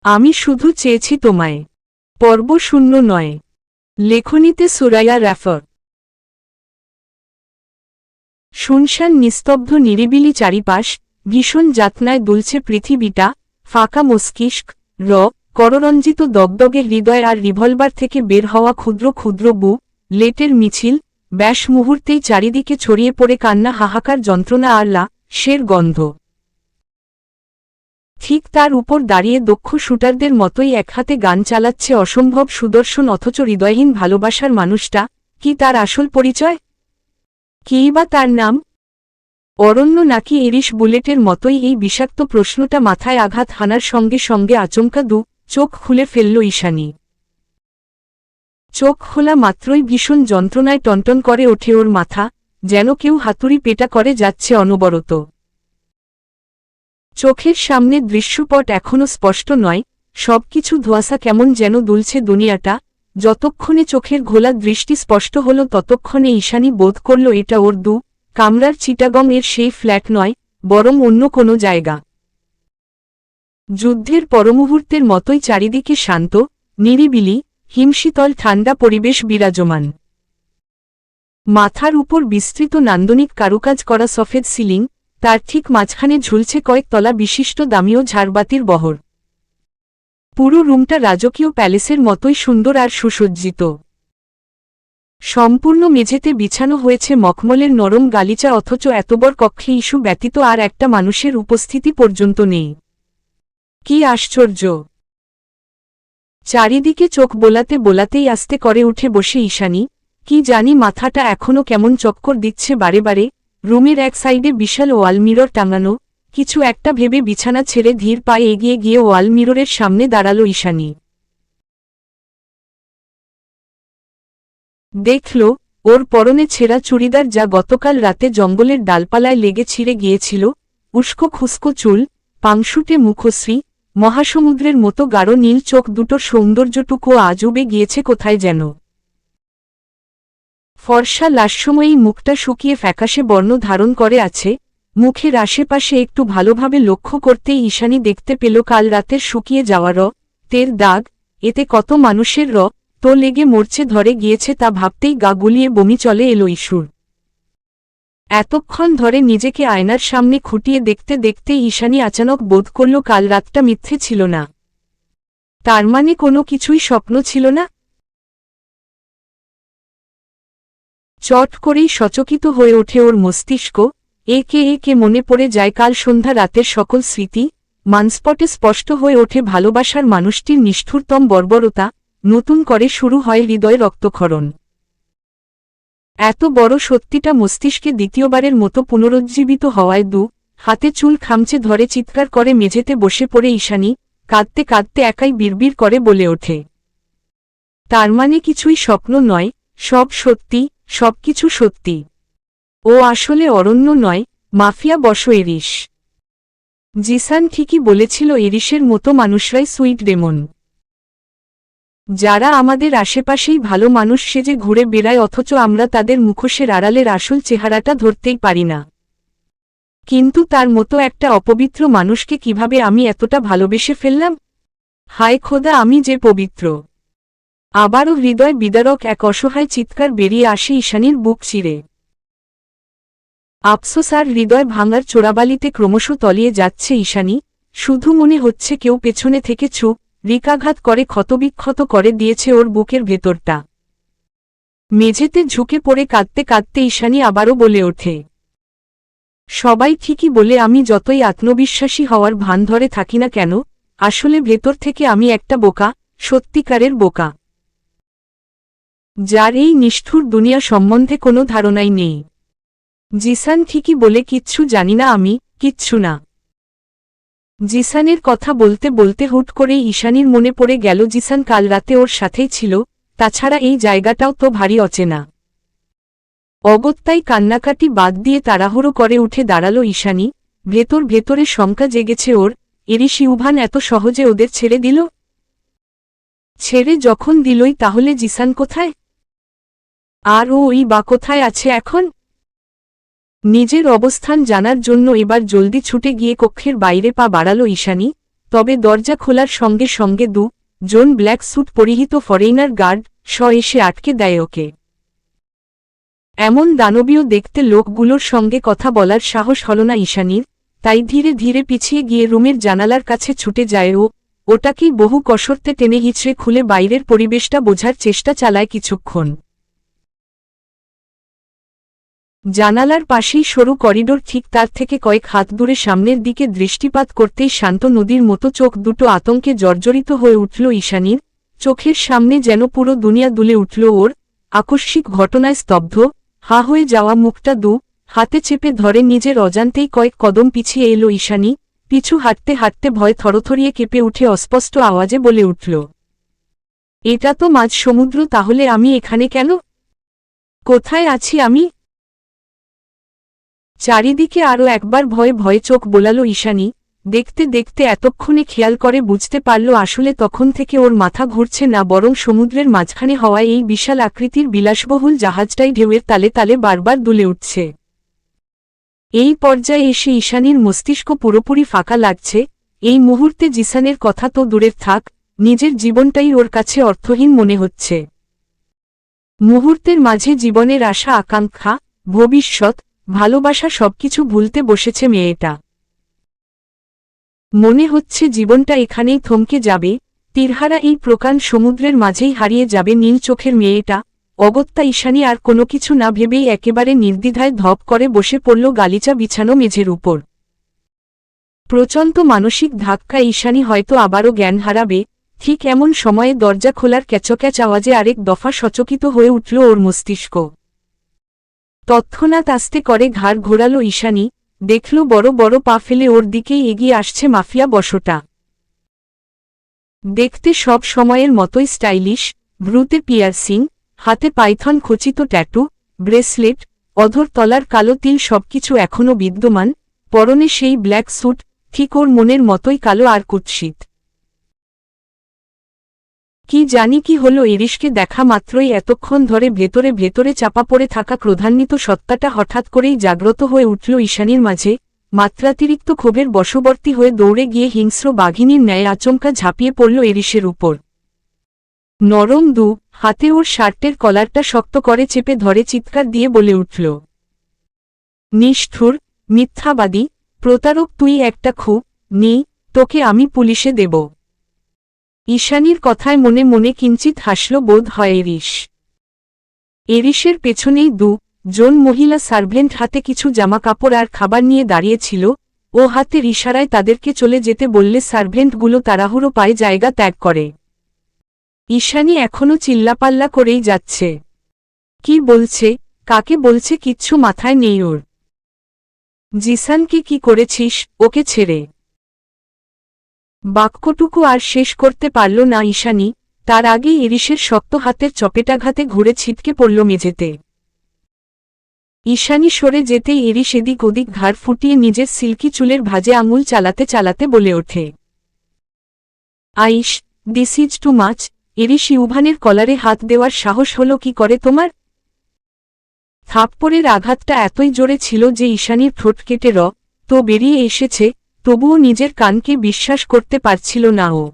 আমি শুধু চেয়েছি তোমায়। পর্ব 09। লেখনীতে সুরাইয়া রাফর। শুনশান নিস্তব্ধ নিরিবিলি চারিপাশ, ভীষণ যাতনায় দুলছে পৃথিবীটা, ফাঁকা মস্তিষ্ক, কররঞ্জিত দগদগে হৃদয় আর রিভলভার থেকে বের হওয়া ক্ষুদ্র ক্ষুদ্র লেটের মিছিল, ব্যাস মুহূর্তেই চারিদিকে ছড়িয়ে পড়ে কান্না, হাহাকার, যন্ত্রণা আর লাশের গন্ধ। ঠিক তার উপর দাঁড়িয়ে দক্ষ শুটারদের মতোই এক হাতে গান চালাচ্ছে অসম্ভব সুদর্শন অথচ হৃদয়হীন ভালোবাসার মানুষটা। কি তার আসল পরিচয়? কী বা তার নাম? অরণ্য নাকি এরিশ? বুলেটের মতোই এই বিষাক্ত প্রশ্নটা মাথায় আঘাত হানার সঙ্গে সঙ্গে আচমকা চোখ খুলে ফেলল ঈশানী। চোখ খোলা মাত্রই ভীষণ যন্ত্রণায় টনটন করে ওঠে ওর মাথা, যেন কেউ হাতুড়ি পেটা করে যাচ্ছে অনবরত। চোখের সামনে দৃশ্যপট এখনও স্পষ্ট নয়, সবকিছু ধোঁয়াশা, কেমন যেন দুলছে দুনিয়াটা। যতক্ষণে চোখের ঘোলা দৃষ্টি স্পষ্ট হল ততক্ষণে ঈশানী বোধ করল এটা ওর কামরার চিটাগং এর সেই ফ্ল্যাট নয়, বরং অন্য কোনো জায়গা। যুদ্ধের পরমুহূর্তের মতোই চারিদিকে শান্ত, নিরিবিলি, হিমশীতল ঠান্ডা পরিবেশ বিরাজমান। মাথার উপর বিস্তৃত নান্দনিক কারুকাজ করা সফেদ সিলিং, তার ঠিক মাঝখানে ঝুলছে কয়েক তলা বিশিষ্ট দামীয় ঝাড়বাতির বহর। পুরো রুমটা রাজকীয় প্যালেসের মতোই সুন্দর আর সুসজ্জিত। সম্পূর্ণ মেঝেতে বিছানো হয়েছে মখমলের নরম গালিচা, অথচ এত বড় কক্ষে ইস্যু ব্যতীত আর একটা মানুষের উপস্থিতি পর্যন্ত নেই। কি আশ্চর্য! চারিদিকে চোখ বোলাতে বোলাতেই আস্তে করে উঠে বসে ঈশানী। কি জানি মাথাটা এখনও কেমন চক্কর দিচ্ছে বারে বারে। রুমের এক সাইডে বিশাল ওয়াল মিরর টাঙানো, কিছু একটা ভেবে বিছানা ছেড়ে ধীর পায়ে এগিয়ে গিয়ে ওয়াল মিররের সামনে দাঁড়াল ঈশানী। দেখল ওর পরনে ছেঁড়া চুড়িদার, যা গতকাল রাতে জঙ্গলের ডালপালায় লেগে ছিঁড়ে গিয়েছিল, উস্কো খুস্কো চুল, পাংশুটে মুখশ্রী, মহাসমুদ্রের মতো গাঢ় নীল চোখ দুটোর সৌন্দর্যটুকুও আজ উবে গিয়েছে কোথায় যেন। ফর্সা লাস্যময়ী মুখটা শুকিয়ে ফ্যাকাশে বর্ণ ধারণ করে আছে। মুখের আশেপাশে একটু ভালোভাবে লক্ষ্য করতেই ঈশানী দেখতে পেল কাল রাতের শুকিয়ে যাওয়া তের দাগ। এতে কত মানুষের তো লেগে মরচে ধরে গিয়েছে তা ভাবতেই গা গুলিয়ে বমি চলে এলো ইস্যুর। এতক্ষণ ধরে নিজেকে আয়নার সামনে খুঁটিয়ে দেখতে দেখতে ঈশানী আচানক বোধ করল কাল রাতটা মিথ্যে ছিল না। তার মানে কোনো কিছুই স্বপ্ন ছিল না। চট করেই সচকিত হয়ে ওঠে ওর মস্তিষ্ক। একে একে মনে পড়ে যায় কাল সন্ধ্যা রাতের সকল স্মৃতি। মানস্পটে স্পষ্ট হয়ে ওঠে ভালোবাসার মানুষটির নিষ্ঠুরতম বর্বরতা। নতুন করে শুরু হয় হৃদয় রক্তক্ষরণ। এত বড় সত্যিটা মস্তিষ্কে দ্বিতীয়বারের মতো পুনরুজ্জীবিত হওয়ায় হাতে চুল খামচে ধরে চিৎকার করে মেঝেতে বসে পড়ে ঈশানী। কাঁদতে কাঁদতে একাই বিড়বিড় করে বলে ওঠে, তার মানে কিছুই স্বপ্ন নয়, সব সত্যি, সবকিছু সত্যি। ও আসলে অরণ্য নয়, মাফিয়া বশ এরিশ। জিসান ঠিকই বলেছিল, এরিশের মতো মানুষরাই সুইট ডেমন, যারা আমাদের আশেপাশেই ভালো মানুষ সেজে ঘুরে বেড়ায়, অথচ আমরা তাদের মুখোশের আড়ালের আসল চেহারাটা ধরতেই পারি না। কিন্তু তার মতো একটা অপবিত্র মানুষকে কিভাবে আমি এতটা ভালোবেসে ফেললাম? হায় খোদা, আমি যে পবিত্র! আবারও হৃদয় বিদারক এক অসহায় চিৎকার বেরিয়ে আসে ঈশানীর বুক চিরে। আফসোস আর হৃদয় ভাঙার চোরাবালিতে ক্রমশ তলিয়ে যাচ্ছে ঈশানী। শুধু মনে হচ্ছে কেউ পেছনে থেকে রিকাঘাত করে ক্ষতবিক্ষত করে দিয়েছে ওর বুকের ভেতরটা। মেঝেতে ঝুঁকে পড়ে কাঁদতে কাঁদতে ঈশানী আবারও বলে ওঠে, সবাই ঠিকই বলে আমি যতই আত্মবিশ্বাসী হওয়ার ভান ধরে থাকি না কেন, আসলে ভেতর থেকে আমি একটা বোকা, সত্যিকারের বোকা, যার এই নিষ্ঠুর দুনিয়া সম্বন্ধে কোনো ধারণাই নেই। জিসান ঠিকই বলে, কিচ্ছু জানি না আমি, কিচ্ছু না। জিসানের কথা বলতে বলতে হুট করেই ঈশানীর মনে পড়ে গেল জিসান কাল রাতে ওর সাথেই ছিল, তাছাড়া এই জায়গাটাও তো ভারী অচেনা। অগত্যাই কান্নাকাটি বাদ দিয়ে তাড়াহুড়ো করে উঠে দাঁড়ালো ঈশানী। ভেতরে শঙ্কা জেগেছে ওর, এরিশ ইউভান এত সহজে ওদের ছেড়ে দিল? ছেড়ে যখন দিলই, তাহলে জিসান কোথায়? আর ওই বা কোথায় আছে এখন? নিজের অবস্থান জানার জন্য এবার জলদি ছুটে গিয়ে কক্ষের বাইরে পা বাড়াল ঈশানী। তবে দরজা খোলার সঙ্গে সঙ্গে জন ব্ল্যাক স্যুট পরিহিত ফরেইনার গার্ড এসে আটকে দেয় ওকে। এমন দানবীয় দেখতে লোকগুলোর সঙ্গে কথা বলার সাহস হল না ঈশানীর, তাই ধীরে ধীরে পিছিয়ে গিয়ে রুমের জানালার কাছে ছুটে যায় ওটাকেই বহু কসরতে টেনে হিচড়ে খুলে বাইরের পরিবেশটা বোঝার চেষ্টা চালায় কিছুক্ষণ। জানালার পাশেই সরু করিডোর, ঠিক তার থেকে কয়েক হাত দূরে সামনের দিকে দৃষ্টিপাত করতেই শান্ত নদীর মতো চোখ দুটো আতঙ্কে জর্জরিত হয়ে উঠল ঈশানীর। চোখের সামনে যেন পুরো দুনিয়া দুলে উঠল ওর। আকস্মিক ঘটনায় স্তব্ধ হা হয়ে যাওয়া মুখটা হাতে চেপে ধরে নিজের অজান্তেই কয়েক কদম পিছিয়ে এলো ঈশানী। পিছু হাঁটতে হাঁটতে ভয় থরথরিয়ে কেঁপে উঠে অস্পষ্ট আওয়াজে বলে উঠল, এটা তো মাঝ সমুদ্র, তাহলে আমি এখানে কেন? কোথায় আছি আমি? চারিদিকে আরও একবার ভয়ে ভয়ে চোখ বোলালো ঈশানী। দেখতে দেখতে এতক্ষণে খেয়াল করে বুঝতে পারল আসলে তখন থেকে ওর মাথা ঘুরছে না, বরং সমুদ্রের মাঝখানে হওয়ায় এই বিশাল আকৃতির বিলাসবহুল জাহাজটাই ঢেউয়ের তালে তালে বারবার দুলে উঠছে। এই পর্যায়ে এসে ঈশানীর মস্তিষ্ক পুরোপুরি ফাঁকা লাগছে। এই মুহূর্তে জিসানের কথা তো দূরের থাক, নিজের জীবনটাই ওর কাছে অর্থহীন মনে হচ্ছে। মুহূর্তের মাঝে জীবনের আশা আকাঙ্ক্ষা, ভবিষ্যৎ, ভালোবাসা সবকিছু ভুলতে বসেছে মেয়েটা। মনে হচ্ছে জীবনটা এখানেই থমকে যাবে, তীরহারা এই প্রকাণ্ড সমুদ্রের মাঝেই হারিয়ে যাবে নীল চোখের মেয়েটা। অগত্যা ঈশানী আর কোনো কিছু না ভেবেই একেবারে নির্দ্বিধায় ধপ করে বসে পড়ল গালিচা বিছানো মেঝের উপর। প্রচণ্ড মানসিক ধাক্কা, ঈশানী হয়তো আবারও জ্ঞান হারাবে। ঠিক এমন সময়ে দরজা খোলার ক্যাচক্যাচ আওয়াজে আরেক দফা সচকিত হয়ে উঠল ওর মস্তিষ্ক। তৎক্ষণাৎ আস্তে করে ঘাড় ঘোরালো ঈশানী, দেখল বড় বড় পা ফেলে ওর দিকেই এগিয়ে আসছে মাফিয়া বসটা। দেখতে সব সময়ের মতোই স্টাইলিশ, ভ্রুতে পিয়ার্সিং, হাতে পাইথন খচিত ট্যাটু, ব্রেসলেট, অধর তলার কালো তিল সবকিছু এখনও বিদ্যমান, পরনে সেই ব্ল্যাক স্যুট, ঠিক ওর মনের মতোই কালো আর কুৎসিত। কি জানি কি হলো, এরিশকে দেখা মাত্রই এতক্ষণ ধরে ভেতরে ভেতরে চাপা পড়ে থাকা ক্রোধান্বিত সত্তাটা হঠাৎ করেই জাগ্রত হয়ে উঠল ঈশানীর মাঝে। মাত্রাতিরিক্ত ক্ষোভের বশবর্তী হয়ে দৌড়ে গিয়ে হিংস্র বাঘিনীর ন্যায় আচমকা ঝাঁপিয়ে পড়ল এরিশের উপর। নরম হাতে ওর শার্টের কলারটা শক্ত করে চেপে ধরে চিৎকার দিয়ে বলে উঠল, নিষ্ঠুর, মিথ্যাবাদী, প্রতারক, তুই একটা তোকে আমি পুলিশে দেব। ঈশানীর কথায় মনে মনে কিঞ্চিত হাসল বোধ হয় এরিশ। এরিশের পেছনেই জন মহিলা সার্ভেন্ট হাতে কিছু জামাকাপড় আর খাবার নিয়ে দাঁড়িয়েছিল। ও হাতের ইশারায় তাদেরকে চলে যেতে বললে সার্ভেন্টগুলো তাড়াহুড়ো পায়ে জায়গা ত্যাগ করে। ঈশানী এখনও চিল্লাপাল্লা করেই যাচ্ছে। কি বলছে, কাকে বলছে কিচ্ছু মাথায় নেই ওর। জিসানকে কি করেছিস, ওকে ছেড়ে? বাক্যটুকু আর শেষ করতে পারল না ঈশানী, তার আগেই এরিশের শক্ত হাতের চপেটাঘাতে ঘুরে ছিটকে পড়ল মেঝেতে। ঈশানী সরে যেতেই এরিশ এদিক ওদিক ঘাড় ফুটিয়ে নিজের সিল্কি চুলের ভাঁজে আঙুল চালাতে চালাতে বলে ওঠে, আইস, দিস ইজ টু মাচ। এরিশ ইউভানের কলারে হাত দেওয়ার সাহস হল কি করে তোমার? থাপ্পড়ের আঘাতটা এতই জোরে ছিল যে ঈশানীর ঠোঁট কেটে তো বেরিয়ে এসেছে, তবুও নিজের কানকে বিশ্বাস করতে পারছিল না ও।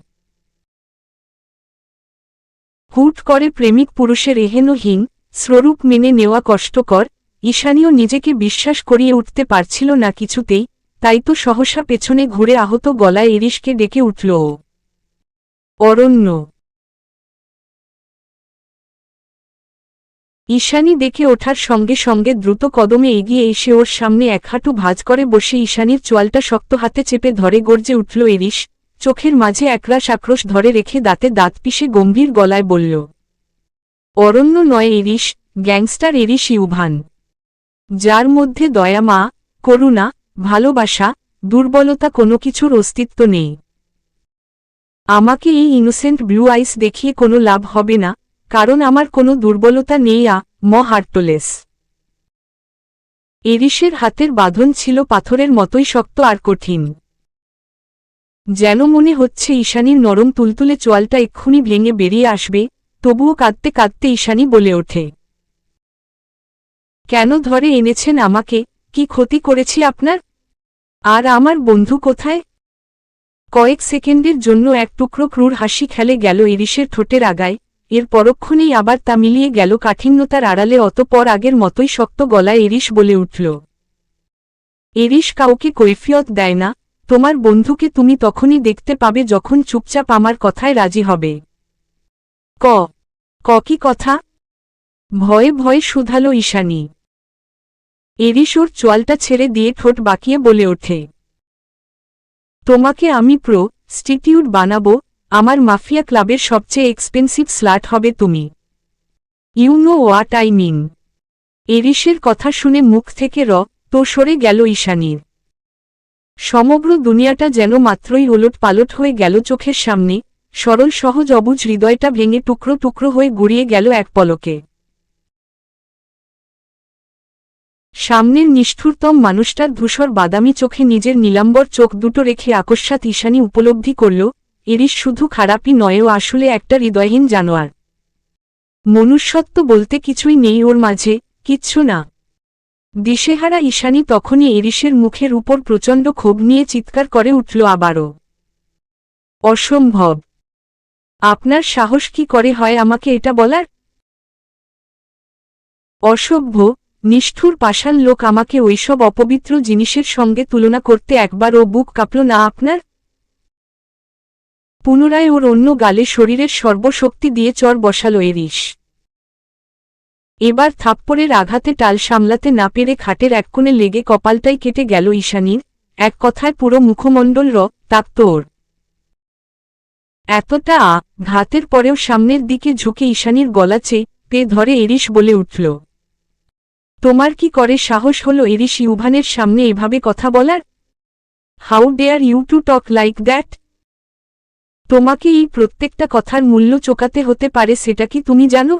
হুট করে প্রেমিক পুরুষের এহেনহীন স্বরূপ মেনে নেওয়া কষ্টকর। ঈশানীও নিজেকে বিশ্বাস করিয়ে উঠতে পারছিল না কিছুতেই, তাই তো সহসা পেছনে ঘুরে আহত গলায় এরিশকে ডেকে উঠল ও, অরণ্য। ঈশানী দেখে ওঠার সঙ্গে সঙ্গে দ্রুত কদমে এগিয়ে এসে ওর সামনে এক হাঁটু ভাঁজ করে বসে ঈশানীর চোয়ালটা শক্ত হাতে চেপে ধরে গর্জে উঠল এরিশ। চোখের মাঝে একরাশ আক্রোশ ধরে রেখে দাঁতে দাঁত পিষে গম্ভীর গলায় বলল, অরণ্য নয় এরিশ, গ্যাংস্টার এরিশ ইউভান, যার মধ্যে দয়া, করুণা, ভালোবাসা, দুর্বলতা কোনো কিছুর অস্তিত্ব নেই। আমাকে এই ইনোসেন্ট ব্লু আইস দেখিয়ে কোনো লাভ হবে না, কারণ আমার কোনো দুর্বলতা নেই। হার্টলেস। এরিশের হাতের বাঁধন ছিল পাথরের মতোই শক্ত আর কঠিন। যেন মনে হচ্ছে ঈশানীর নরম তুলতুলে চোয়ালটা এক্ষুনি ভেঙে বেরিয়ে আসবে। তবুও কাঁদতে কাঁদতে ঈশানী বলে ওঠে, কেন ধরে এনেছেন আমাকে? কি ক্ষতি করেছি আপনার? আর আমার বন্ধু কোথায়? কয়েক সেকেন্ডের জন্য এক টুকরো ক্রূর হাসি খেলে গেল ইরিশের ঠোঁটের আগায়, এর পরক্ষণেই আবার তা মিলিয়ে গেল কাঠিন্যতার আড়ালে। অতঃপর আগের মতোই শক্ত গলায় ইরিশ বলে উঠল। ইরিশ কাউকে কৈফিয়ত দেয় না, তোমার বন্ধুকে তুমি তখনই দেখতে পাবে যখন চুপচাপ আমার কথায় রাজি হবে। কি কথা? ভয়ে ভয়ে শুধালো ঈশানী। ইরিশ ওর চোয়ালটা ছেড়ে দিয়ে ঠোঁট বাঁকিয়ে বলে ওঠে, তোমাকে আমি প্রস্টিটিউট বানাবো, আমার মাফিয়া ক্লাবের সবচেয়ে এক্সপেন্সিভ স্লাট হবে তুমি। You know what I mean. ইরিশের কথা শুনে মুখ থেকে তো সরে গেল ঈশানীর। সমগ্র দুনিয়াটা যেন মাত্রই ওলটপালট হয়ে গেল চোখের সামনে, সরল সহজ অবুঝ হৃদয়টা ভেঙে টুকরো টুকরো হয়ে গুড়িয়ে গেল এক পলকে। সামনের নিষ্ঠুরতম মানুষটার ধূসর বাদামি চোখে নিজের নীলাম্বর চোখ দুটো রেখে আকস্মাৎ ঈশানী উপলব্ধি করল, ইরিশ শুধু খারাপই নয়, ও আসলে একটা হৃদয়হীন জানোয়ার। মনুষ্যত্ব বলতে কিছুই নেই ওর মাঝে, কিচ্ছু না। দিশেহারা ঈশানী তখনই ইরিশের মুখের উপর প্রচণ্ড ক্ষোভ নিয়ে চিৎকার করে উঠল আবারও, অসম্ভব! আপনার সাহস কি করে হয় আমাকে এটা বলার? অসভ্য, নিষ্ঠুর পাষাণ লোক, আমাকে ওইসব অপবিত্র জিনিসের সঙ্গে তুলনা করতে একবারও বুক কাঁপল না আপনার? পুনরায় ওর অন্য গালে শরীরের সর্বশক্তি দিয়ে চর বসালো ইরিশ। এবার থাপ্পড়ের আঘাতে টাল সামলাতে না পেরে খাটের এক কোণে লেগে কপালটাই কেটে গেল ঈশানীর, এক কথায় পুরো মুখমণ্ডল রক্তাক্ত ওর। এতটা ঘাতের পরেও সামনের দিকে ঝুঁকে ঈশানীর গলা চেপে ধরে ইরিশ বলে উঠল, তোমার কি করে সাহস হলো ইরিশ ইউভানের সামনে এভাবে কথা বলার? How dare you to talk like that? তোমাকে এই প্রত্যেকটা কথার মূল্য চোকাতে হতে পারে, সেটা কি তুমি জানো?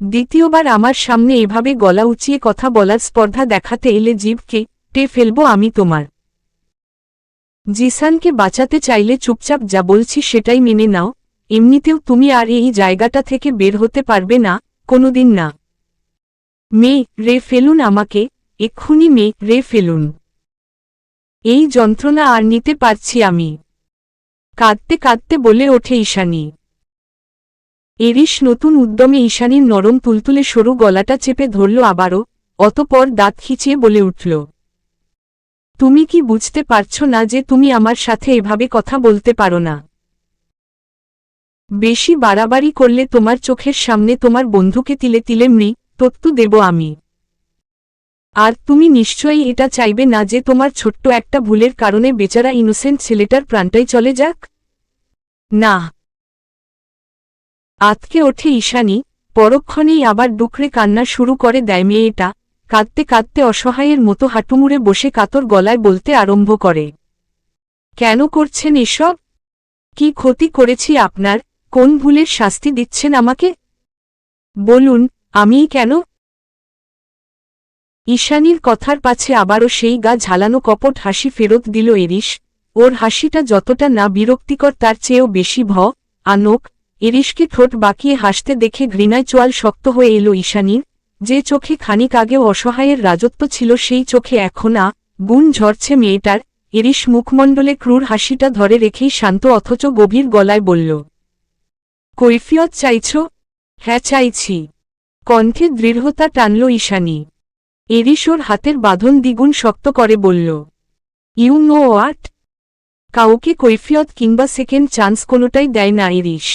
দ্বিতীয়বার আমার সামনে এভাবে গলা উঁচিয়ে কথা বলার স্পর্ধা দেখাতে এলে জিভ কেটে ফেলব আমি তোমার। জিসানকে বাঁচাতে চাইলে চুপচাপ যা বলছি সেটাই মেনে নাও, এমনিতেও তুমি আর এই জায়গাটা থেকে বের হতে পারবে না, কোনোদিন না। মেরে ফেলুন আমাকে, এক্ষুনি মেরে ফেলুন। এই যন্ত্রণা আর নিতে পারছি আমি, কাঁদতে কাঁদতে বলে ওঠে ঈশানী। ইরিশ নতুন উদ্যমে ঈশানীর নরম তুলতুলে সরু গলাটা চেপে ধরল আবারও, অতঃপর দাঁত খিচিয়ে বলে উঠল, তুমি কি বুঝতে পারছো না যে তুমি আমার সাথে এভাবে কথা বলতে পারো না? বেশি বাড়াবাড়ি করলে তোমার চোখের সামনে তোমার বন্ধুকে তিলে তিলে মৃত্যু দেব আমি। আর তুমি নিশ্চয়ই এটা চাইবে না যে তোমার ছোট্ট একটা ভুলের কারণে বেচারা ইনোসেন্ট ছেলেটার প্রাণটাই চলে যাক? না। আতকে ওঠে ঈশানী, পরক্ষণেই আবার ডুকরে কান্না শুরু করে দেয় মেয়েটা, কাঁদতে কাঁদতে অসহায়ের মতো হাঁটুমুড়ে বসে কাতর গলায় বলতে আরম্ভ করে, কেন করছেন এসব? কি ক্ষতি করেছি আপনার? কোন ভুলের শাস্তি দিচ্ছেন আমাকে? বলুন, আমিই কেন? ঈশানীর কথার পাছে আবারও সেই গা ঝালানো কপট হাসি ফেরত দিল ইরিশ। ওর হাসিটা যতটা না বিরক্তিকর তার চেয়েও বেশি ভয়ানক। ইরিশকে ঠোঁট বাঁকিয়ে হাসতে দেখে ঘৃণায় চোয়াল শক্ত হয়ে এলো ঈশানীর, যে চোখে খানিক আগেও অসহায়ের রাজত্ব ছিল সেই চোখে এখন আগুন ঝরছে মেয়েটার। ইরিশ মুখমণ্ডলে ক্রূর হাসিটা ধরে রেখেই শান্ত অথচ গভীর গলায় বলল, কৈফিয়ত চাইছ? হ্যাঁ চাইছি। কণ্ঠে দৃঢ়তা টানল ঈশানী। ইরিশ ওর হাতের বাঁধন দ্বিগুণ শক্ত করে বলল, ইউ নো হোয়াট? কাউকে কৈফিয়ত কিংবা সেকেন্ড চান্স কোনোটাই দেয় না Irish.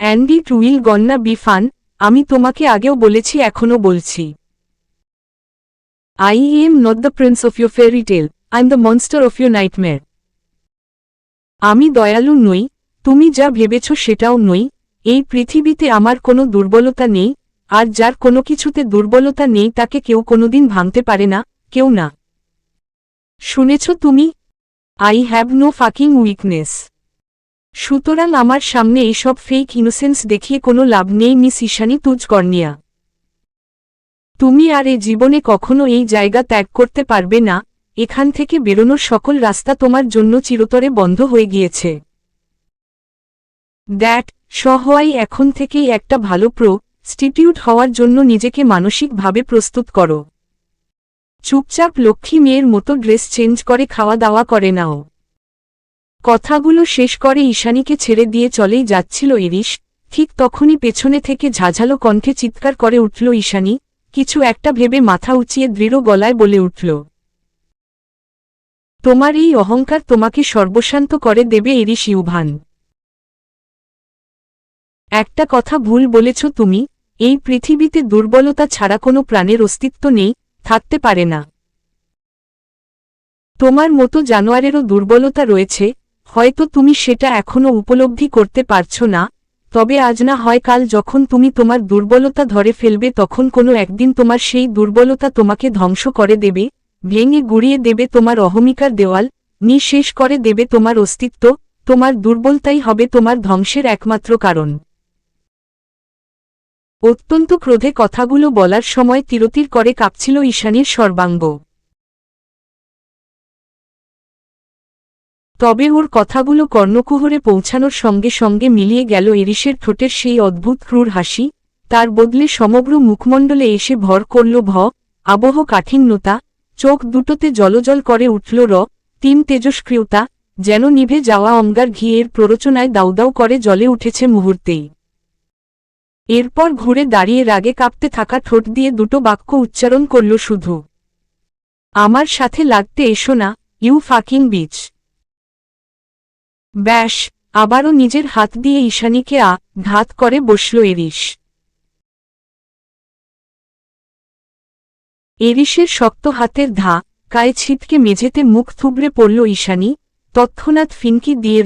And it will gonna be fun. আমি তোমাকে আগেও বলেছি, এখনও বলছি। I am not the prince of your fairy tale, I am the monster of your nightmare. আমি দয়ালু নই, তুমি যা ভেবেছ সেটাও নই। এই পৃথিবীতে আমার কোনো দুর্বলতা নেই, আর যার কোনো কিছুতে দুর্বলতা নেই তাকে কেউ কোনোদিন ভাঙতে পারে না, কেউ না। শুনেছ তুমি? I have no fucking weakness. সুতরাং আমার সামনে এইসব ফেক ইনোসেন্স দেখিয়ে কোনো লাভ নেই মিস ঈশানী তুজকর্নিয়া। তুমি আর এ জীবনে কখনো এই জায়গা ত্যাগ করতে পারবে না। এখান থেকে বেরোনোর সকল রাস্তা তোমার জন্য চিরতরে বন্ধ হয়ে গিয়েছে। দ্যাট সহওয়াই এখন থেকেই একটা ভালো প্রস্টিটিউট হওয়ার জন্য নিজেকে মানসিকভাবে প্রস্তুত করো। চুপচাপ লক্ষ্মী মেয়ের মতো ড্রেস চেঞ্জ করে খাওয়া দাওয়া করে নাও। কথাগুলো শেষ করে ঈশানীকে ছেড়ে দিয়ে চলেই যাচ্ছিল ইরিশ, ঠিক তখনই পেছনে থেকে ঝাঝালো কণ্ঠে চিৎকার করে উঠল ঈশানী, কিছু একটা ভেবে মাথা উঁচিয়ে দৃঢ় গলায় বলে উঠল, তোমার এই অহংকার তোমাকে সর্বশান্ত করে দেবে ইরিশ ইউভান। একটা কথা ভুল বলেছ তুমি, এই পৃথিবীতে দুর্বলতা ছাড়া কোনো প্রাণের অস্তিত্ব নেই, থাকতে পারে না। তোমার মতো জানোয়ারেরও দুর্বলতা রয়েছে, হয়তো তুমি সেটা এখনো উপলব্ধি করতে পারছো না, তবে আজ না হয় কাল যখন তুমি তোমার দুর্বলতা ধরে ফেলবে তখন কোনো একদিন তোমার সেই দুর্বলতা তোমাকে ধ্বংস করে দেবে, ভেঙে গুড়িয়ে দেবে তোমার অহমিকার দেওয়াল, নিঃশেষ করে দেবে তোমার অস্তিত্ব, তোমার দুর্বলতাই হবে তোমার ধ্বংসের একমাত্র কারণ। অত্যন্ত ক্রোধে কথাগুলো বলার সময় তিরতির করে কাঁপছিল ঈশানীর সর্বাঙ্গ। তবে ওর কথাগুলো কর্ণকুহরে পৌঁছানোর সঙ্গে সঙ্গে মিলিয়ে গেল ইরিশের ঠোঁটের সেই অদ্ভুত ক্রূর হাসি, তার বদলে সমগ্র মুখমণ্ডলে এসে ভর করল আবহ কাঠিন্যতা, চোখ দুটোতে জলজল করে উঠল তিম তেজস্ক্রিয়তা, যেন নিভে যাওয়া অঙ্গার ঘিয়ের প্ররোচনায় দাউদাউ করে জ্বলে উঠেছে মুহূর্তেই। এরপর ঘুরে দাঁড়িয়ে রাগে কাঁপতে থাকা ঠোঁট দিয়ে দুটো বাক্য উচ্চারণ করল শুধু, আমার সাথে লাগতে এসো না, ইউ ফাকিং বিচ। ব্যাস, আবারও নিজের হাত দিয়ে ঈশানীকে ঘাত করে বসল ইরিশ। ইরিশের শক্ত হাতের কায়ে ছিটকে মেঝেতে মুখ থুবড়ে পড়ল ঈশানী, তৎক্ষণাৎ ফিনকি দিয়ে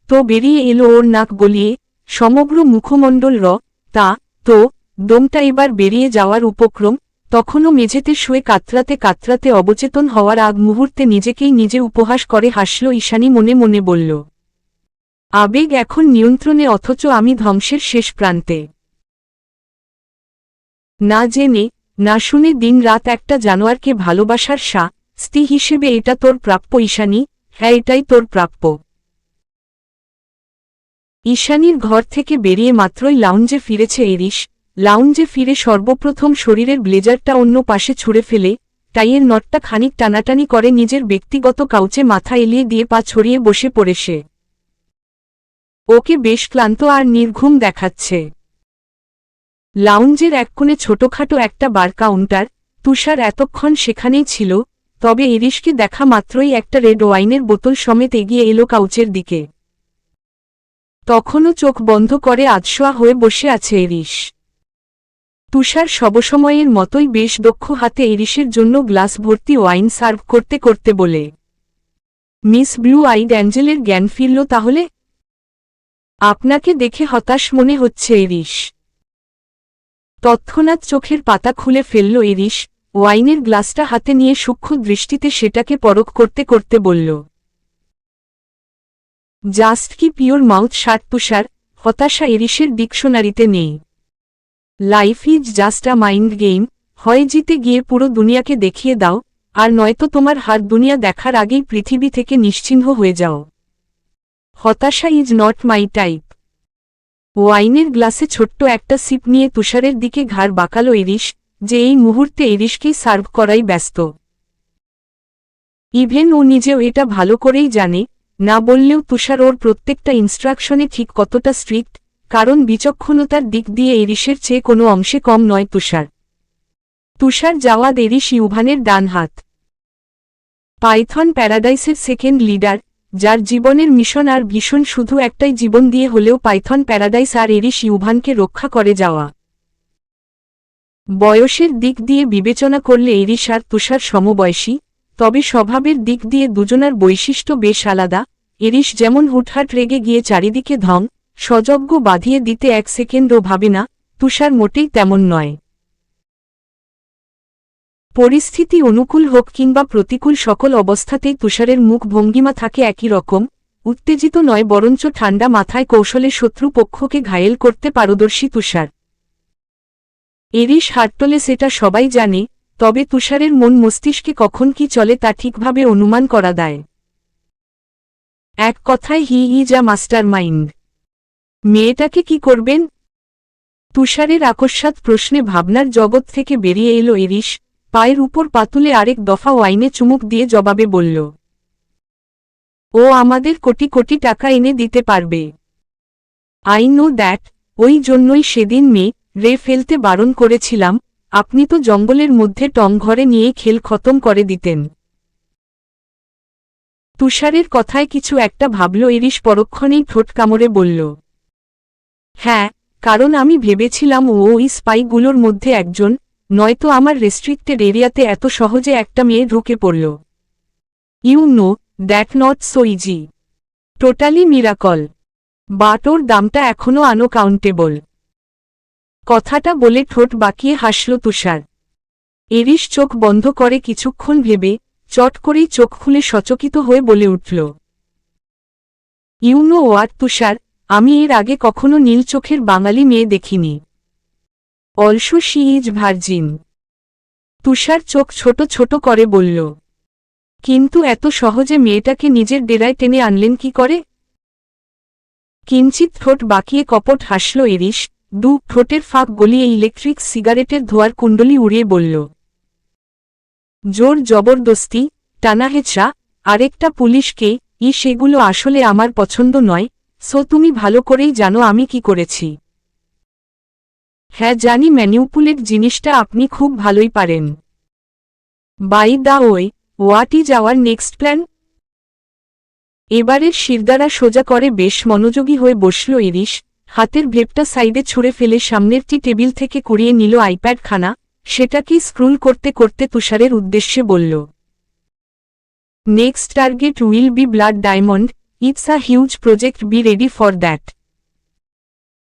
তো বেরিয়ে এলো ওর নাক গলিয়ে, সমগ্র মুখমণ্ডল তো দমটা এবার বেরিয়ে যাওয়ার উপক্রম, তখনও মেঝেতে শুয়ে কাতরাতে কাতরাতে অবচেতন হওয়ার আগ মুহূর্তে নিজেকেই নিজে উপহাস করে হাসল ঈশানী, মনে মনে বলল, আবেগ এখন নিয়ন্ত্রণে অথচ আমি ধ্বংসের শেষ প্রান্তে। না জেনে না শুনে দিন-রাত একটা জানোয়ারকে ভালোবাসার স্ত্রী হিসেবে এটা তোর প্রাপ্য ঈশানী, হ্যাঁ এটাই তোর প্রাপ্য। ঈশানীর ঘর থেকে বেরিয়ে মাত্রই লাউঞ্জে ফিরেছে ইরিশ, লাউঞ্জে ফিরে সর্বপ্রথম শরীরের ব্লেজারটা অন্য পাশে ছুঁড়ে ফেলে, টাইয়ের নটটা খানিক টানাটানি করে নিজের ব্যক্তিগত কাউচে মাথা এলিয়ে দিয়ে পা ছড়িয়ে বসে পড়ে সে। ওকে বেশ ক্লান্ত আর নির্ঘুম দেখাচ্ছে। লাউঞ্জের এক কোণে ছোটখাটো একটা বার কাউন্টার, তুষার এতক্ষণ সেখানেই ছিল, তবে ইরিশকে দেখা মাত্রই একটা রেড ওয়াইনের বোতল সমেত এগিয়ে এলো কাউচের দিকে। তখনও চোখ বন্ধ করে আধশোয়া হয়ে বসে আছে ইরিশ। তুষার সবসময়ের মতোই বেশ দক্ষ হাতে ইরিশের জন্য গ্লাস ভর্তি ওয়াইন সার্ভ করতে করতে বলে, মিস ব্লু আইড অ্যাঞ্জেলের জ্ঞান ফিরল তাহলে? আপনাকে দেখে হতাশ মনে হচ্ছে ইরিশ। তৎক্ষণাৎ চোখের পাতা খুলে ফেলল ইরিশ, ওয়াইনের গ্লাসটা হাতে নিয়ে সূক্ষ্ম দৃষ্টিতে সেটাকে পরখ করতে করতে বলল, জাস্ট কি পিওর মাউথ শাট তুষার, হতাশা ইরিশের ডিকশনারিতে নেই। Life is just a mind game, হয় জিতে গিয়ে পুরো দুনিয়াকে দেখিয়ে দাও, আর নয়তো তোমার হার দুনিয়া দেখার আগেই পৃথিবী থেকে নিশ্চিহ্ন হয়ে যাও। হতাশা ইজ নট মাই টাইপ। ওয়াইনের গ্লাসে ছোট্ট একটা সিপ নিয়ে তুষারের দিকে ঘাড় বাঁকালো ইরিশ, যে এই মুহূর্তে ইরিশকেই সার্ভ করাই ব্যস্ত। ইভেন ও নিজেও এটা ভালো করেই জানে, না বললেও তুষার ওর প্রত্যেকটা ইনস্ট্রাকশনে ঠিক কতটা স্ট্রিক্ট, কারণ বিচক্ষণতার দিক দিয়ে ইরিশের চেয়ে কোনো অংশে কম নয় তুষার। তুষার জাওয়াদ ইরিশ ইউভানের ডান হাত। পাইথন প্যারাডাইসের সেকেন্ড লিডার, যার জীবনের মিশন আর ভীষণ শুধু একটাই জীবন দিয়ে হলেও পাইথন প্যারাডাইস আর ইরিশ ইউভানকে রক্ষা করে যাওয়া। বয়সের দিক দিয়ে বিবেচনা করলে ইরিশ আর তুষার সমবয়সী, তবে স্বভাবের দিক দিয়ে দুজনার বৈশিষ্ট্য বেশ আলাদা। ইরিশ যেমন হুটহাট রেগে গিয়ে চারিদিকে সযজ্ঞ বাঁধিয়ে দিতে এক সেকেন্ডও ভাবে না, তুষার মোটেই তেমন নয়। পরিস্থিতি অনুকূল হোক কিংবা প্রতিকূল সকল অবস্থাতেই তুষারের মুখ ভঙ্গিমা থাকে একই রকম, উত্তেজিত নয় বরঞ্চ ঠান্ডা মাথায় কৌশলে শত্রু পক্ষকে ঘায়েল করতে পারদর্শী তুষার। ইরিশ হার্টলে সেটা সবাই জানে, তবে তুষারের মন মস্তিষ্কে কখন কি চলে তা ঠিকভাবে অনুমান করা দেয়। এক কথায় he is a master mind. মেয়েটাকে কি করবেন? তুষারের আকস্মাৎ প্রশ্নে ভাবনার জগৎ থেকে বেরিয়ে এলো ইরিশ, পায়ের উপর পাতুলে আরেক দফা ওয়াইনে চুমুক দিয়ে জবাবে বলল, ও আমাদের কোটি কোটি টাকা এনে দিতে পারবে। আই নো দ্যাট, ওই জন্যই সেদিন রে ফেলতে বারণ করেছিলাম, আপনি তো জঙ্গলের মধ্যে টম ঘরে নিয়ে খেল খতম করে দিতেন। তুষারের কথায় কিছু একটা ভাবল ইরিশ পরক্ষণেই ঠোঁট কামড়ে বলল, হ্যাঁ, কারণ আমি ভেবেছিলাম ও ওই স্পাইগুলোর মধ্যে একজন, নয়তো আমার রেস্ট্রিক্টেড এরিয়াতে এত সহজে একটা মেয়ে ঢুকে পড়ল। You know that not so easy. Totally miracle. But ওর দামটা এখনও আনকাউন্টেবল। কথাটা বলে ঠোঁট বাঁকিয়ে হাসল তুষার। ইরিশ চোখ বন্ধ করে কিছুক্ষণ ভেবে চট করেই চোখ খুলে সচকিত হয়ে বলে উঠল, ইউ নো ওয়াট তুষার, আমি এর আগে কখনো নীল চোখের বাঙালি মেয়ে দেখিনি। Also she is virgin. Tushar চোখ ছোট ছোট করে বলল, কিন্তু এত সহজে মেয়েটাকে নিজের ডেরায় টেনে আনলেন কি করে? কিঞ্চিত ঠোঁট বাঁকিয়ে কপট হাসল ইরিশ, ঠোঁটের ফাঁক গলিয়ে ইলেকট্রিক সিগারেটের ধোয়ার কুণ্ডলি উড়িয়ে বলল, জোর জবরদস্তি, টানাহেচড়া, আরেকটা পুলিশকে, সেগুলো আসলে আমার পছন্দ নয়, সো তুমি ভালো করেই জানো আমি কি করেছি। হ্যাঁ জানি, ম্যানিপুলেট জিনিসটা আপনি খুব ভালোই পারেন। By the way, what is our next plan? এবারের শিরদাঁড়া সোজা করে বেশ মনোযোগী হয়ে বসল ইরিশ, হাতের ভেপটা সাইডে ছুঁড়ে ফেলে সামনের টেবিল থেকে কুড়িয়ে নিল আইপ্যাড খানা, সেটাকেই স্ক্রুল করতে করতে তুষারের উদ্দেশ্যে বলল, next target will be blood diamond, it's a huge project, be ready for that.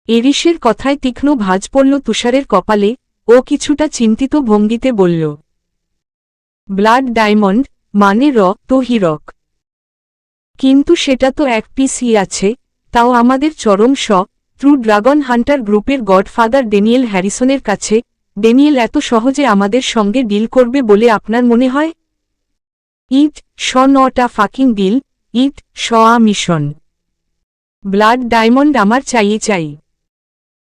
ইরিশের কথায় তীক্ষ্ণ ভাঁজ পড়ল তুষারের কপালে, ও কিছুটা চিন্তিত ভঙ্গিতে বলল, ব্লাড ডায়মন্ড মানে তো হীরক। কিন্তু সেটা তো এক পিসই আছে, তাও আমাদের চরম ট্রু ড্রাগন হান্টার গ্রুপের গডফাদার ড্যানিয়েল হ্যারিসনের কাছে। ড্যানিয়েল এত সহজে আমাদের সঙ্গে ডিল করবে বলে আপনার মনে হয়? It not a fucking deal, it a mission. Blood diamond আমার চাই।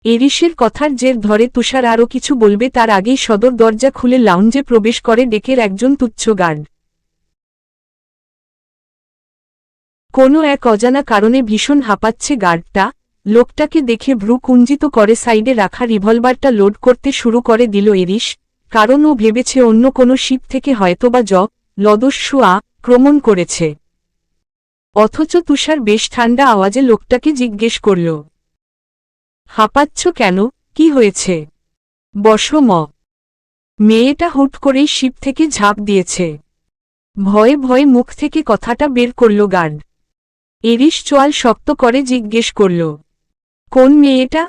ইরিশের কথার জের ধরে তুষার আরও কিছু বলবে তার আগেই সদর দরজা খুলে লাউঞ্জে প্রবেশ করে ডেকের একজন তুচ্ছ গার্ড। কোনো এক অজানা কারণে ভীষণ হাঁপাচ্ছে গার্ডটা, লোকটাকে দেখে ভ্রু কুঞ্জিত করে সাইডে রাখা রিভলভারটা লোড করতে শুরু করে দিল ইরিশ, কারণ ও ভেবেছে অন্য কোনো শিপ থেকে হয়তোবা লদস্যু আক্রমণ করেছে। অথচ তুষার বেশ ঠান্ডা আওয়াজে লোকটাকে জিজ্ঞেস করল, হাঁপাচ্ছ কেন, কি হয়েছে? বসো। মেয়েটা হুট করেই শিপ থেকে ঝাঁপ দিয়েছে। ভয়ে ভয়ে মুখ থেকে কথাটা বের করল গার্ড। ইরিশ চোয়াল শক্ত করে জিজ্ঞেস করল, কোন মেয়েটা?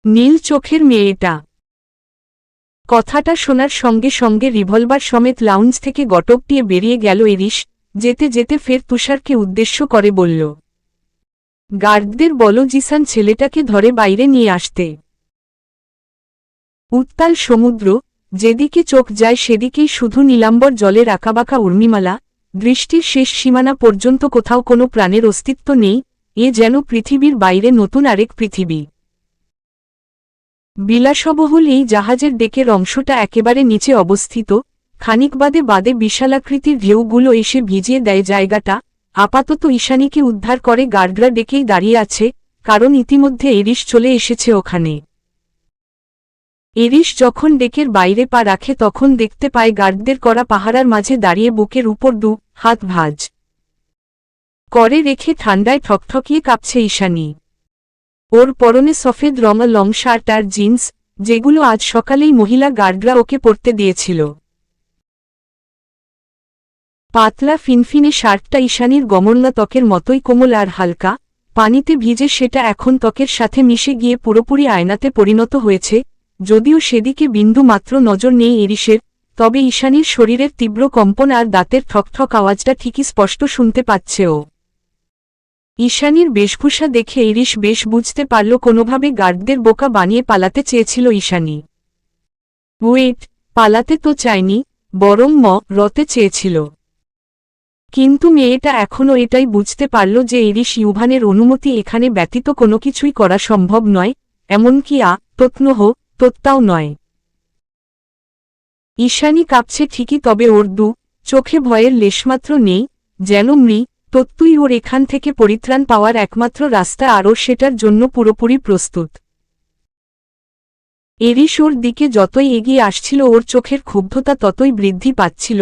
নীল চোখের মেয়েটা। কথাটা শোনার সঙ্গে সঙ্গে রিভলভার সমেত লাউঞ্জ থেকে গটকটিয়ে বেরিয়ে গেল ইরিশ, যেতে যেতে ফের তুষারকে উদ্দেশ্য করে বলল, গার্ডদের বলো জিসান ছেলেটাকে ধরে বাইরে নিয়ে আসতে। উত্তাল সমুদ্র, যেদিকে চোখ যায় সেদিকেই শুধু নীলাম্বর জলের আঁকাবাঁকা উর্মিমালা, দৃষ্টির শেষ সীমানা পর্যন্ত কোথাও কোনো প্রাণের অস্তিত্ব নেই, এ যেন পৃথিবীর বাইরে নতুন আরেক পৃথিবী। বিলাসবহুল এই জাহাজের ডেকের অংশটা একেবারে নিচে অবস্থিত, খানিক বাদে বিশালাকৃতির ঢেউগুলো এসে ভিজিয়ে দেয় জায়গাটা। আপাতত ঈশানীকে উদ্ধার করে গার্ডরা ডেকেই দাঁড়িয়ে আছে, কারণ ইতিমধ্যে ইরিশ চলে এসেছে ওখানে। ইরিশ যখন ডেকের বাইরে পা রাখে তখন দেখতে পায় গার্ডদের করা পাহারার মাঝে দাঁড়িয়ে বুকের উপর হাত ভাঁজ করে রেখে ঠান্ডায় ঠকঠকিয়ে কাঁপছে ঈশানী। ওর পরনে সফেদ রঙা লং শার্ট আর জিন্স, যেগুলো আজ সকালেই মহিলা গার্ডরা ওকে পরতে দিয়েছিল। পাতলা ফিনফিনে শার্টটা ঈশানীর গমর্না ত্বকের মতোই কোমল আর হালকা, পানিতে ভিজে সেটা এখন ত্বকের সাথে মিশে গিয়ে পুরোপুরি আয়নাতে পরিণত হয়েছে। যদিও সেদিকে বিন্দু মাত্র নজর নেই ইরিশের, তবে ঈশানীর শরীরের তীব্র কম্পন আর দাঁতের ঠকঠক আওয়াজটা ঠিকই স্পষ্ট শুনতে পাচ্ছে ও। ঈশানীর বেশভূষা দেখে ইরিশ বেশ বুঝতে পারল কোনোভাবে গার্ডদের বোকা বানিয়ে পালাতে চেয়েছিল ঈশানী। ওয়েট, পালাতে তো চায়নি, বরং রতে চেয়েছিল। কিন্তু মেয়েটা এখনও এটাই বুঝতে পারল যে ইরিশ ইউভানের অনুমতি এখানে ব্যতীত কোনো কিছুই করা সম্ভব নয়, এমনকি তত্ত্বও নয়। ঈশানী কাঁপছে ঠিকই, তবে ওর চোখে ভয়ের লেশমাত্র নেই, যেন তত্ত্বই ওর এখান থেকে পরিত্রাণ পাওয়ার একমাত্র রাস্তা, আর ও সেটার জন্য পুরোপুরি প্রস্তুত। এরিস ওর দিকে যতই এগিয়ে আসছিল ওর চোখের ক্ষুব্ধতা ততই বৃদ্ধি পাচ্ছিল।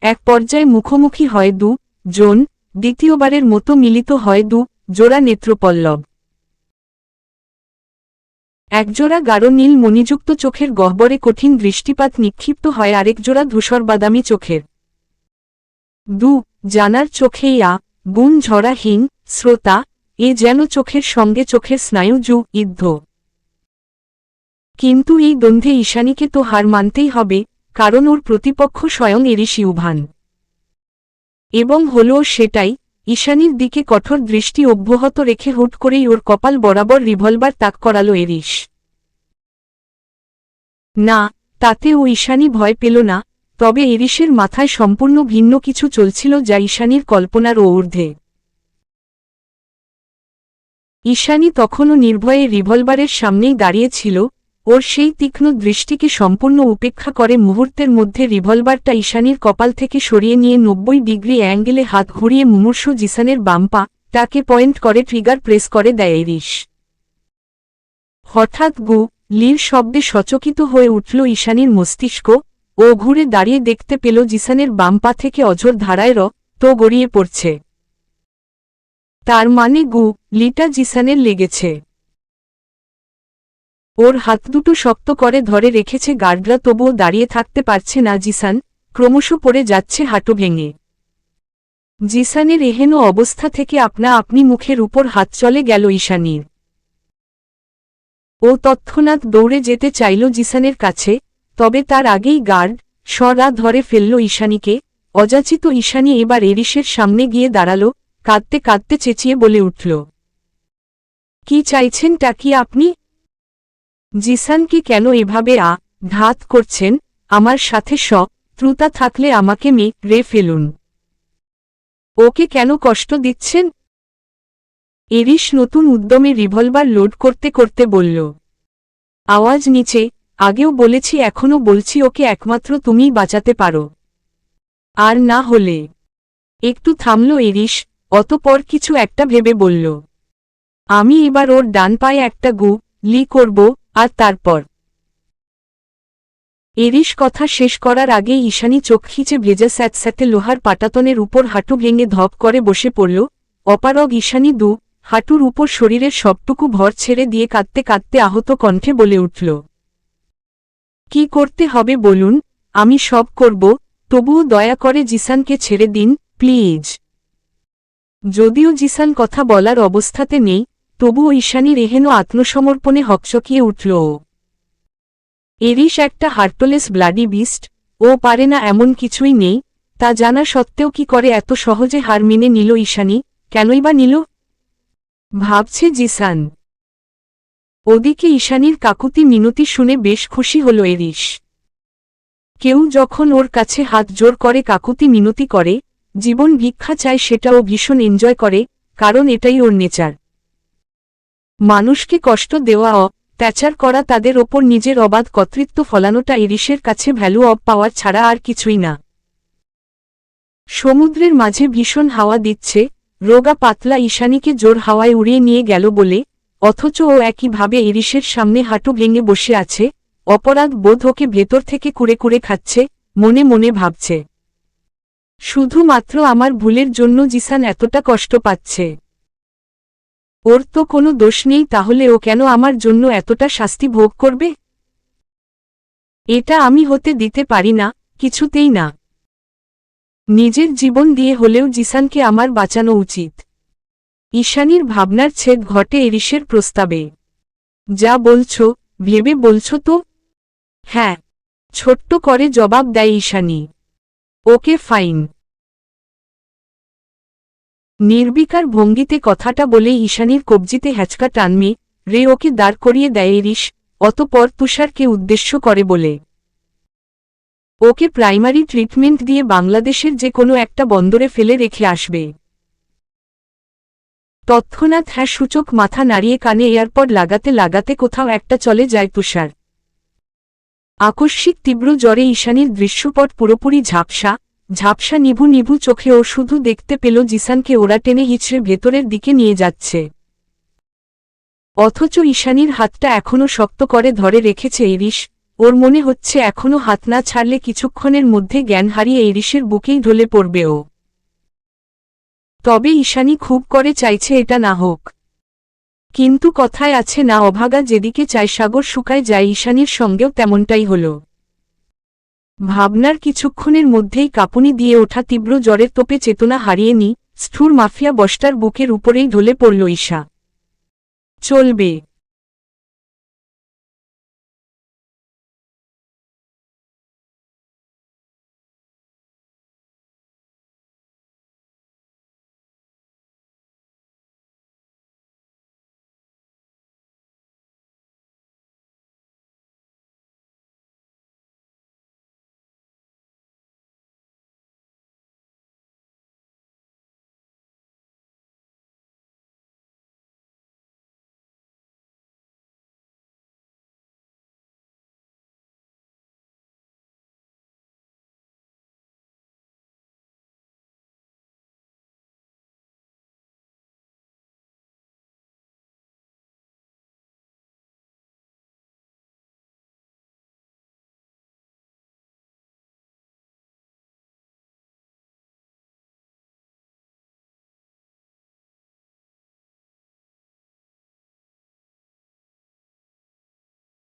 এক পর্যায়ে মুখোমুখি হয় জন, দ্বিতীয়বারের মতো মিলিত হয় জোড়া নেত্রপল্লব। একজোড়া গাঢ় নীল মণিযুক্ত চোখের গহ্বরে কঠিন দৃষ্টিপাত নিক্ষিপ্ত হয় আরেকজোড়া ধূসর বাদামি চোখের। জানার চোখেই গুণ ঝরাহীন শ্রোতা, এ যেন চোখের সঙ্গে চোখের স্নায়ু ইদ্ধ। কিন্তু এই দ্বন্দ্বে ঈশানীকে তো হার মানতেই হবে, কারণ ওর প্রতিপক্ষ স্বয়ং এরিস ইউভান। এবং হলো সেটাই। ঈশানীর দিকে কঠোর দৃষ্টি অব্যাহত রেখে হুট করেই ওর কপাল বরাবর রিভলভার তাক করাল এরিস। না, তাতে ও ঈশানী ভয় পেল না, তবে এরিসের মাথায় সম্পূর্ণ ভিন্ন কিছু চলছিল যা ঈশানীর কল্পনার ঊর্ধ্বে। ঈশানী তখনও নির্ভয়ে রিভলভারের সামনেই দাঁড়িয়েছিল, ওর সেই তীক্ষ্ণ দৃষ্টিকে সম্পূর্ণ উপেক্ষা করে মুহূর্তের মধ্যে রিভলভারটা ঈশানীর কপাল থেকে সরিয়ে নিয়ে 90 ডিগ্রি অ্যাঙ্গেলে হাত ঘুরিয়ে মুমূর্ষু জিসানের বাম পা তাকে পয়েন্ট করে ট্রিগার প্রেস করে দেয় এরিস। হঠাৎ লির শব্দে সচকিত হয়ে উঠল ঈশানীর মস্তিষ্ক। ও ঘুরে দাঁড়িয়ে দেখতে পেল জিসানের বাম পা থেকে অঝোর ধারায় রক্ত গড়িয়ে পড়ছে। তার মানে লিটা জিসানের লেগেছে। ওর হাত দুটো শক্ত করে ধরে রেখেছে গার্ডরা, তবুও দাঁড়িয়ে থাকতে পারছে না জিসান, ক্রমশ পড়ে যাচ্ছে হাঁটু ভেঙে। জিসানের এহেন অবস্থা থেকে আপনা আপনি মুখের উপর হাত চলে গেল ঈশানীর। ও তৎক্ষণাৎ দৌড়ে যেতে চাইল জিসানের কাছে, তবে তার আগেই গার্ড ধরে ফেলল ঈশানীকে। অযাচিত ঈশানী এবার এরিসের সামনে গিয়ে দাঁড়াল, কাঁদতে কাঁদতে চেঁচিয়ে বলে উঠল, কি চাইছেন টাকি আপনি? জিসানকে কেন এভাবে ঘাত করছেন? আমার সাথে শত্রুতা থাকলে আমাকে মেরে ফেলুন। ওকে কেন কষ্ট দিচ্ছেন? এরিস নতুন উদ্যমে রিভলভার লোড করতে করতে বলল। আওয়াজ নিচে, আগেও বলেছি এখনও বলছি, ওকে একমাত্র তুমিই বাঁচাতে পারো। আর না হলে। একটু থামল এরিস, অতঃপর কিছু একটা ভেবে বলল, আমি এবার ওর ডান পায়ে একটা গুলি করব, আর তারপর। এরিস কথা শেষ করার আগেই ঈশানী চোখ খিচে ভেজা স্যাঁতস্যাঁতে লোহার পাটাতনের উপর হাঁটু ভেঙে ধপ করে বসে পড়ল। অপারগ ঈশানী হাঁটুর উপর শরীরের সবটুকু ভর ছেড়ে দিয়ে কাঁদতে কাঁদতে আহত কণ্ঠে বলে উঠল, কি করতে হবে বলুন, আমি সব করব, তবুও দয়া করে জিসানকে ছেড়ে দিন প্লিজ। যদিও জিসান কথা বলার অবস্থাতে নেই, তবুও ঈশানীর এহেন আত্মসমর্পণে হকচকিয়ে উঠল। এরিস একটা হার্টলেস ব্লাডি বিস্ট, ও পারে না এমন কিছুই নেই, তা জানা সত্ত্বেও কি করে এত সহজে হার মেনে নিল ঈশানী? কেনই বা নিল ভাবছে জিসান। ওদিকে ঈশানীর কাকুতি মিনতি শুনে বেশ খুশি হল এরিস। কেউ যখন ওর কাছে হাত জোর করে কাকুতি মিনতি করে, জীবন ভিক্ষা চায়, সেটা ও ভীষণ এনজয় করে, কারণ এটাই ওর নেচার। মানুষকে কষ্ট দেওয়া, অত্যাচার করা, তাদের ওপর নিজের অবাধ কর্তৃত্ব ফলানোটা এরিসের কাছে ভ্যালু অব পাওয়ার ছাড়া আর কিছুই না। সমুদ্রের মাঝে ভীষণ হাওয়া দিচ্ছে, রোগা পাতলা ঈশানীকে জোর হাওয়ায় উড়িয়ে নিয়ে গেল বলে, অথচ ও একইভাবে এরিসের সামনে হাঁটু ভেঙে বসে আছে। অপরাধ বোধ ওকে ভেতর থেকে কুড়ে কুড়ে খাচ্ছে, মনে মনে ভাবছে, শুধুমাত্র আমার ভুলের জন্য জিসান এতটা কষ্ট পাচ্ছে। ওর তো কোনো দোষ নেই, তাহলে ও কেন আমার জন্য এতটা শাস্তি ভোগ করবে? এটা আমি হতে দিতে পারি না, কিছুতেই না। নিজের জীবন দিয়ে হলেও জিসানকে আমার বাঁচানো উচিত। ঈশানীর ভাবনার ছেদ ঘটে এরিসের প্রস্তাবে। যা বলছো, ভেবে বলছো তো? হ্যাঁ, ছোট্ট করে জবাব দেয় ঈশানী। Okay fine. নির্বিকার ভঙ্গিতে কথাটা বলে ঈশানীর কবজিতে হ্যাচকা টানমে ওকে দাঁড় করিয়ে দেয় এরিস, অতঃপর তুষারকে উদ্দেশ্য করে বলে, ওকে প্রাইমারি ট্রিটমেন্ট দিয়ে বাংলাদেশের যে কোনো একটা বন্দরে ফেলে রেখে আসবে। তৎক্ষণাৎ হ্যাঁ সূচক মাথা নাড়িয়ে কানে এয়ারপড লাগাতে লাগাতে কোথাও একটা চলে যায় তুষার। আকস্মিক তীব্র জ্বরে ঈশানীর দৃশ্যপট পুরোপুরি ঝাপসা ঝাপসা নিভু নিভু চোখে ও শুধু দেখতে পেল জিসানকে ওরা টেনে হিচড়ে ভেতরের দিকে নিয়ে যাচ্ছে। অথচ ঈশানীর হাতটা এখনও শক্ত করে ধরে রেখেছে ইরিশ। ওর মনে হচ্ছে এখনও হাত না ছাড়লে কিছুক্ষণের মধ্যে জ্ঞান হারিয়ে ইরিশের বুকেই ঢলে পড়বে ও। তবে ঈশানী খুব করে চাইছে এটা না হোক। কিন্তু কথায় আছে না, অভাগা যেদিকে চায় সাগর শুকায় যায়। ঈশানীর সঙ্গেও তেমনটাই হল। ভাবনার কিছুক্ষণের মধ্যেই কাঁপুনি দিয়ে ওঠা তীব্র জ্বরের তোপে চেতনা হারিয়ে স্থূর মাফিয়া বসটার বুকের উপরেই ঢলে পড়ল ঈশা। চলবে।